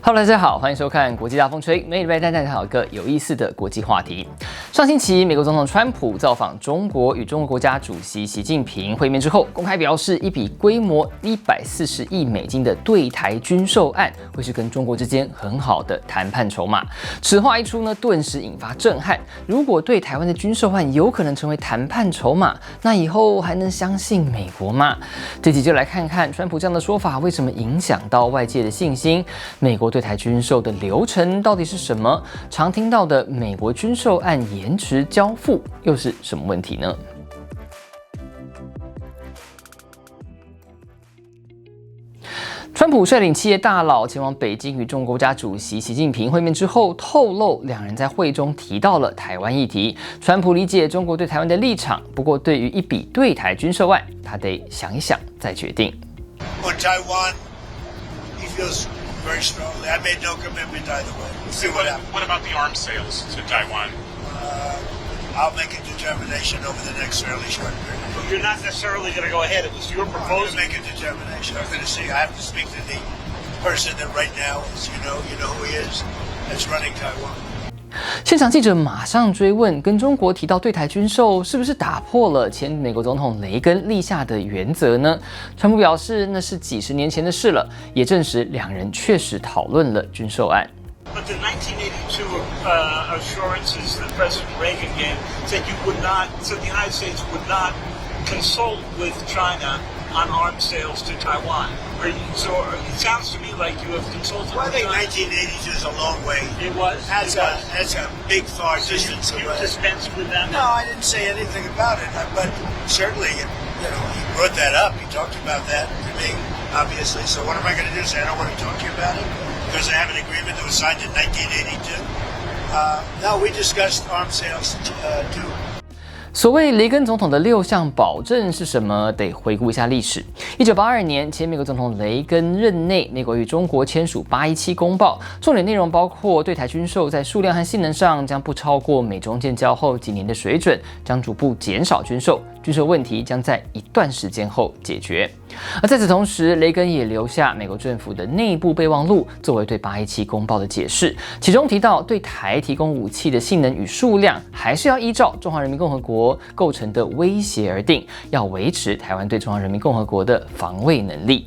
Hello， 大家好，欢迎收看国际大风吹，每礼拜带大家一个有意思的国际话题。上星期，美国总统川普造访中国，与中国国家主席习近平会面之后，公开表示，一笔规模140亿美金的对台军售案，会是跟中国之间很好的谈判筹码。此话一出呢，顿时引发震撼。如果对台湾的军售案有可能成为谈判筹码，那以后还能相信美国吗？这集就来看看川普这样的说法为什么影响到外界的信心。美国对台军售的流程到底是什么？常听到的美国军售案延迟交付又是什么问题呢？川普率领企业大佬前往北京与中国国家主席习近平会面之后，透露两人在会中提到了台湾议题。川普理解中国对台湾的立场，不过对于一笔对台军售案，他得想一想再决定。On Taiwan, he feels very strongly. I made no commitment either way. We'll see what happens. What about the arms sales to Taiwan? I'll make a determination over the next fairly short period. But you're not necessarily going to go ahead. It was your I'm proposal. going to make a determination. I'm going to see. I have to speak to the person that right now is, you know who he is, that's running Taiwan. 现场记者马上追问，跟中国提到对台军售，是不是打破了前美国总统雷根立下的原则呢？川普表示，那是几十年前的事了，也证实两人确实讨论了军售案。But the 1982 assurances that President Reagan gave said said the United States would not consult with China on arms sales to Taiwan. So it sounds to me like you have consulted Well, I with think China. 1982 is a long way. It was. That's a big far distance You away. dispensed with them. No, I didn't say anything about it. But certainly, he brought that up. He talked about that to me, obviously. So what am I going to do? Say I don't want to talk to you about it because I have an agreement that was signed in 1982. No, we discussed arms sales too. 所谓雷根总统的6项保证是什么？得回顾一下历史。1982年，前美国总统雷根任内，美国与中国签署817公报，重点内容包括对台军售在数量和性能上将不超过美中建交后几年的水准，将逐步减少军售，军售问题将在一段时间后解决。而在此同时，雷根也留下美国政府的内部备忘录，作为对817公报的解释，其中提到对台提供武器的性能与数量，还是要依照中华人民共和国构成的威胁而定，要维持台湾对中华人民共和国的防卫能力。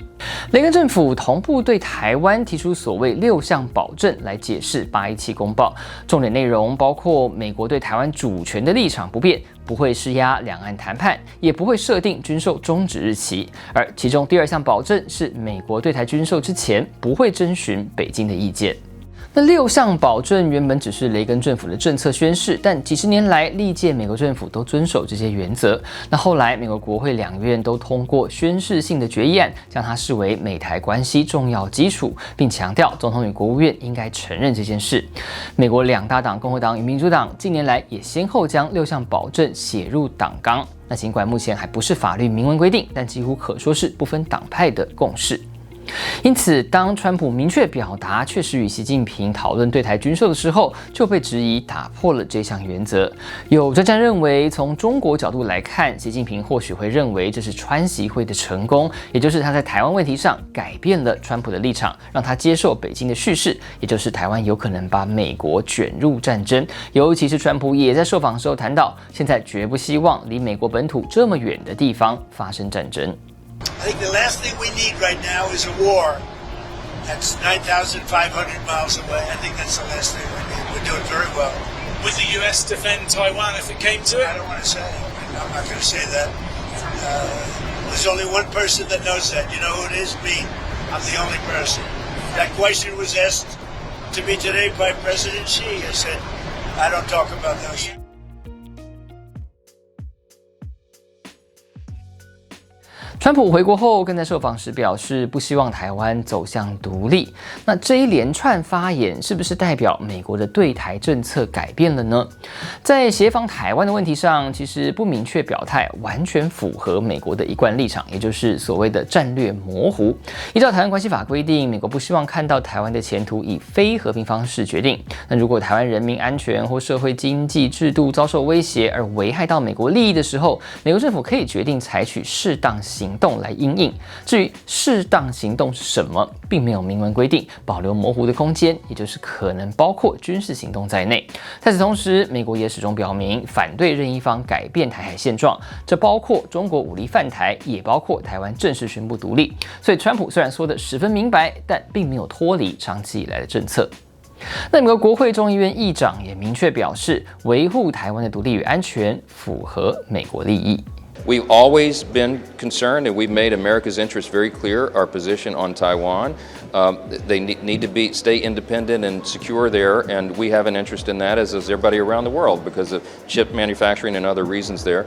雷根政府同步对台湾提出所谓6项保证来解释817公报，重点内容包括美国对台湾主权的立场不变，不会施压两岸谈判，也不会设定军售终止日期。而其中第2项保证是美国对台军售之前不会征询北京的意见。那6项保证原本只是雷根政府的政策宣示，但几十年来历届美国政府都遵守这些原则。那后来美国国会两院都通过宣示性的决议案，将它视为美台关系重要基础，并强调总统与国务院应该承认这件事。美国2大党共和党与民主党近年来也先后将6项保证写入党纲。那尽管目前还不是法律明文规定，但几乎可说是不分党派的共识。因此，当川普明确表达确实与习近平讨论对台军售的时候，就被质疑打破了这项原则。有专家认为，从中国角度来看，习近平或许会认为这是川习会的成功，也就是他在台湾问题上改变了川普的立场，让他接受北京的叙事，也就是台湾有可能把美国卷入战争。尤其是川普也在受访时候谈到，现在绝不希望离美国本土这么远的地方发生战争。I think the last thing we need right now is a war that's 9,500 miles away. I think that's the last thing we need. We're doing very well. Would the U.S. defend Taiwan if it came to it? I don't want to say. I'm not going to say that. There's only one person that knows that. You know who it is? Me. I'm the only person. That question was asked to me today by President Xi. I said, I don't talk about those. 川普回国后，更在受访时表示不希望台湾走向独立。那这一连串发言是不是代表美国的对台政策改变了呢？在协防台湾的问题上，其实不明确表态，完全符合美国的一贯立场，也就是所谓的战略模糊。依照台湾关系法规定，美国不希望看到台湾的前途以非和平方式决定。那如果台湾人民安全或社会经济制度遭受威胁而危害到美国利益的时候，美国政府可以决定采取适当行行动来因应。至于适当行动是什么，并没有明文规定，保留模糊的空间，也就是可能包括军事行动在内。在此同时，美国也始终表明反对任一方改变台海现状，这包括中国武力犯台，也包括台湾正式宣布独立。所以，川普虽然说得十分明白，但并没有脱离长期以来的政策。那美国国会众议院议长也明确表示，维护台湾的独立与安全符合美国利益。We've always been concerned, and we've made America's interest very clear, our position on Taiwan. They need to stay independent and secure there, and we have an interest in that, as does everybody around the world, because of chip manufacturing and other reasons there.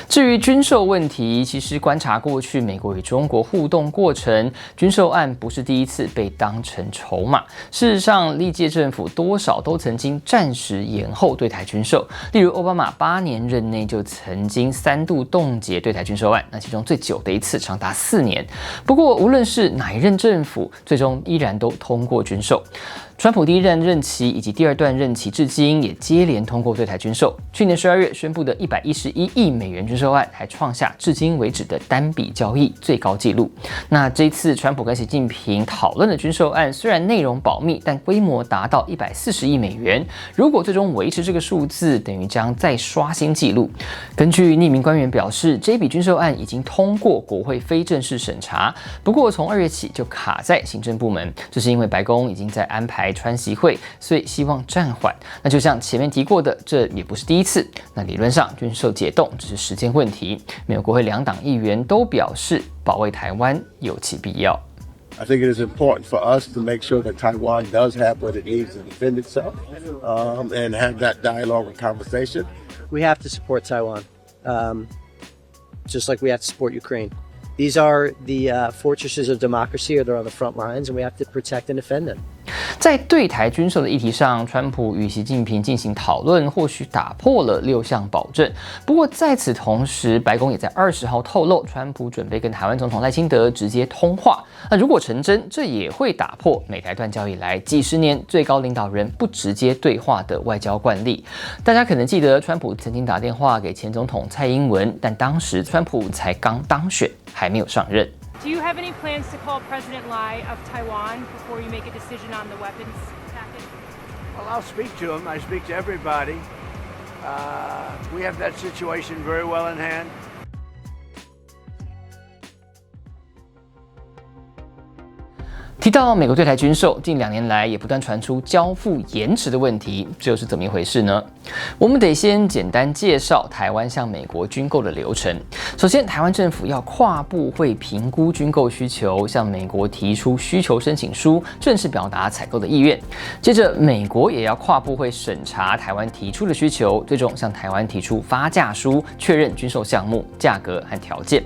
至于军售问题，其实观察过去美国与中国互动过程，军售案不是第一次被当成筹码。事实上，历届政府多少都曾经暂时延后对台军售，例如奥巴马8年任内就曾经3度冻结对台军售案，那其中最久的一次长达4年。不过，无论是哪一任政府，最终依然都通过军售。川普第一任任期以及第二段任期至今也接连通过对台军售。去年12月宣布的111亿美元军售案，还创下至今为止的单笔交易最高纪录。那这一次川普跟习近平讨论的军售案，虽然内容保密，但规模达到140亿美元。如果最终维持这个数字，等于将再刷新纪录。根据匿名官员表示，这笔军售案已经通过国会非正式审查，不过从2月起就卡在行政部门，这是因为白宫已经在安排川习会，所以希望暂缓。那就像前面提过的，这也不是第一次。那理论上军售解冻只是时间问题。美国国会2党议员都表示，保卫台湾有其必要。I think it is important for us to make sure that Taiwan does have what it needs to defend itself, and have that dialogue and conversation. We have to support Taiwan, just like we have to support Ukraine. These are the fortresses of democracy, or they're on the front lines, and we have to protect and defend them. 在对台军售的议题上，川普与习近平进行讨论，或许打破了6项保证。不过在此同时，白宫也在20号透露，川普准备跟台湾总统赖清德直接通话。那如果成真，这也会打破美台断交以来几十年最高领导人不直接对话的外交惯例。大家可能记得，川普曾经打电话给前总统蔡英文，但当时川普才刚当选，还没有上任。Do you have any plans to call President Lai of Taiwan before you make a decision on the weapons package? Well, I'll speak to him. I speak to everybody. We have that situation very well in hand. 提到美国对台军售，近2年来也不断传出交付延迟的问题，这又是怎么一回事呢？我们得先简单介绍台湾向美国军购的流程。首先，台湾政府要跨部会评估军购需求，向美国提出需求申请书，正式表达采购的意愿。接着，美国也要跨部会审查台湾提出的需求，最终向台湾提出发价书，确认军售项目、价格和条件。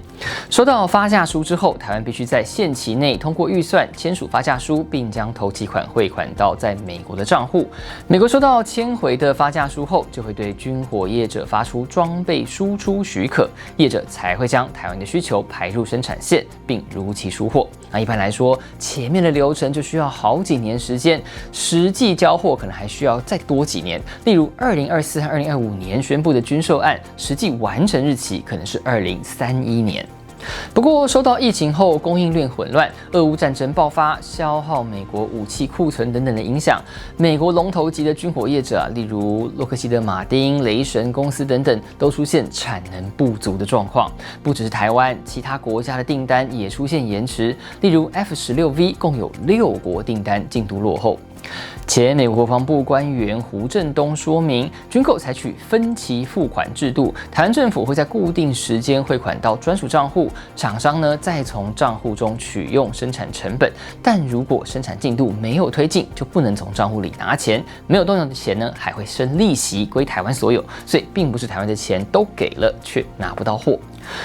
收到发价书之后，台湾必须在限期内通过预算，签署发价书，并将头期款汇款到在美国的账户。美国收到签回的发价书后，就会对军火业者发出装备输出许可，业者才会将台湾的需求排入生产线，并如期出货。那一般来说，前面的流程就需要好几年时间，实际交货可能还需要再多几年。例如2024和2025年宣布的军售案，实际完成日期可能是2031年。不过，受到疫情后供应链混乱、俄乌战争爆发、消耗美国武器库存等等的影响，美国龙头级的军火业者例如洛克希德马丁、雷神公司等等，都出现产能不足的状况。不只是台湾，其他国家的订单也出现延迟，例如 F-16V 共有6国订单进度落后。前美国国防部官员胡正东说明，军购采取分期付款制度，台湾政府会在固定时间汇款到专属账户，厂商呢再从账户中取用生产成本，但如果生产进度没有推进，就不能从账户里拿钱，没有动用的钱呢还会生利息，归台湾所有，所以并不是台湾的钱都给了却拿不到货。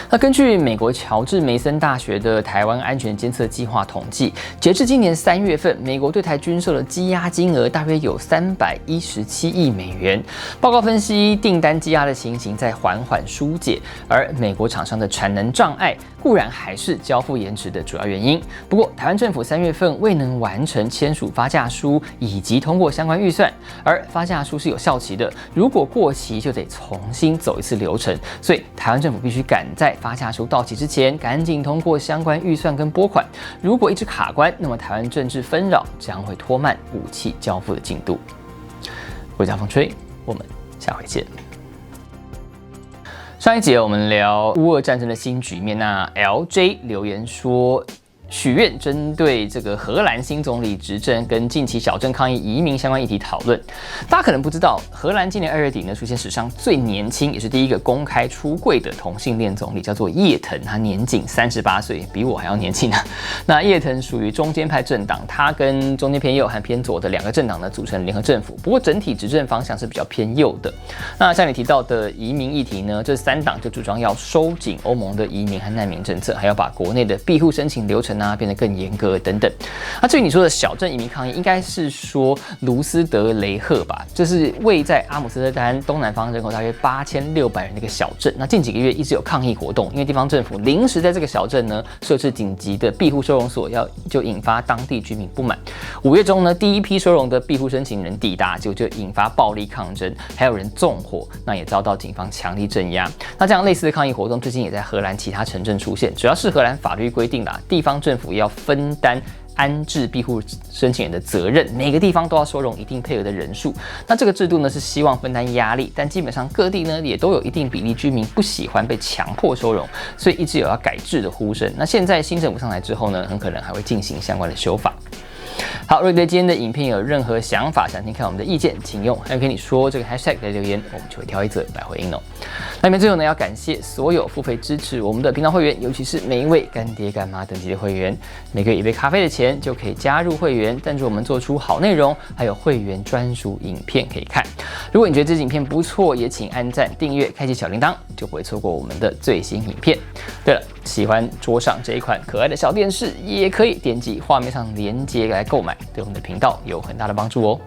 那根据美国乔治梅森大学的台湾安全监测计划统计，截至今年3月份，美国对台军售的积压金额大约有317亿美元。报告分析，订单积压的情形在缓缓疏解，而美国厂商的产能障碍固然还是交付延迟的主要原因。不过，台湾政府3月份未能完成签署发价书以及通过相关预算，而发价书是有效期的，如果过期就得重新走一次流程，所以台湾政府必须赶在发价书到期之前，赶紧通过相关预算跟拨款。如果一直卡关，那么台湾政治纷扰将会拖慢武器交付的进度。国家风吹，我们下回见。上一节我们聊乌俄战争的新局面，那 LJ 留言说，许愿针对这个荷兰新总理执政跟近期小镇抗议移民相关议题讨论。大家可能不知道，荷兰今年2月底呢出现史上最年轻，也是第一个公开出柜的同性恋总理，叫做叶腾，他年仅38岁，比我还要年轻啊。那叶腾属于中间派政党，他跟中间偏右和偏左的2个政党呢组成联合政府，不过整体执政方向是比较偏右的。那像你提到的移民议题呢，这3党就主张要收紧欧盟的移民和难民政策，还要把国内的庇护申请流程变得更严格等等。那至于你说的小镇移民抗议，应该是说卢斯德雷赫吧，这是位在阿姆斯特丹东南方，人口大约8600人的一个小镇。那近几个月一直有抗议活动，因为地方政府临时在这个小镇呢设置紧急的庇护收容所，就引发当地居民不满。5月中呢，第一批收容的庇护申请人抵达，就引发暴力抗争，还有人纵火，那也遭到警方强力镇压。那这样类似的抗议活动最近也在荷兰其他城镇出现，主要是荷兰法律规定啦，地方政府要分担安置庇护申请人的责任，每个地方都要收容一定配额的人数。那这个制度呢是希望分担压力，但基本上各地呢也都有一定比例居民不喜欢被强迫收容，所以一直有要改制的呼声。那现在新政府上来之后呢，很可能还会进行相关的修法。好，如果对今天的影片有任何想法，想听看我们的意见，请用还有跟你说这个 hashtag 来留言，我们就会挑一则来回应哦。那么最后呢，要感谢所有付费支持我们的频道会员，尤其是每一位干爹干妈等级的会员，每个月1杯咖啡的钱就可以加入会员，赞助我们做出好内容，还有会员专属影片可以看。如果你觉得这支影片不错，也请按赞、订阅、开启小铃铛，就不会错过我们的最新影片。对了，喜欢桌上这一款可爱的小电视，也可以点击画面上的链接来购买，对我们的频道有很大的帮助哦。